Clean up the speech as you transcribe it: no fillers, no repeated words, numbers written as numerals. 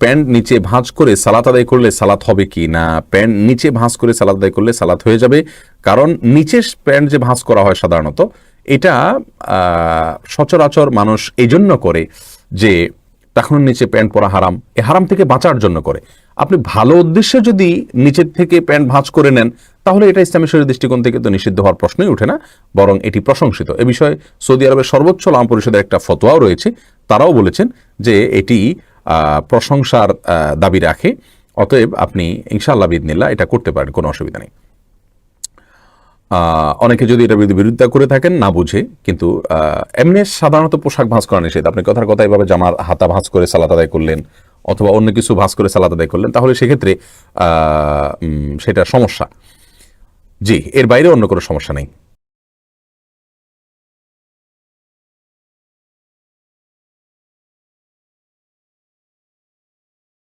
Pant নিচে ভাঁজ করে সালাত আদায় করলে সালাত হবে কি না? প্যান্ট নিচে ভাঁজ করে সালাত আদায় করলে সালাত হয়ে যাবে, কারণ নিচে প্যান্ট যে ভাঁজ করা হয় সাধারণত এটা সচরাচর মানুষ এই জন্য করে যে তখন নিচে প্যান্ট পরা হারাম, এ হারাম থেকে বাঁচার জন্য করে। আপনি ভালো উদ্দেশ্যে যদি নিচের থেকে প্যান্ট ভাঁজ করে নেন তাহলে এটা ইসলামী শরীয়তের দৃষ্টিকোণ থেকে তো নিষিদ্ধ হওয়ার প্রশ্নই ওঠে না, বরং এটি প্রশংসিত। এ বিষয়ে সৌদি আরবের সর্বোচ্চ উলামা পরিষদের একটা ফতোয়াও রয়েছে, তারাও বলেছেন যে এটি প্রশংসার দাবি রাখে, অতএব আপনি ইনশাআল্লাহ বিইذনিল্লাহ এটা করতে পারেন, কোনো অসুবিধা নেই। অনেকে যদি এটা বিরোধিতা করে থাকেন না বুঝে, কিন্তু এমনি সাধারণত পোশাক ভাঁজ করা নিষেধ। আপনি কথার কথা এভাবে জামার হাতা ভাঁজ করে সালাত আদায় করলেন অথবা অন্য কিছু ভাঁজ করে সালাত আদায় করলেন, তাহলে সেক্ষেত্রে সেটা সমস্যা। জি, এর বাইরে অন্য কোনো সমস্যা নেই।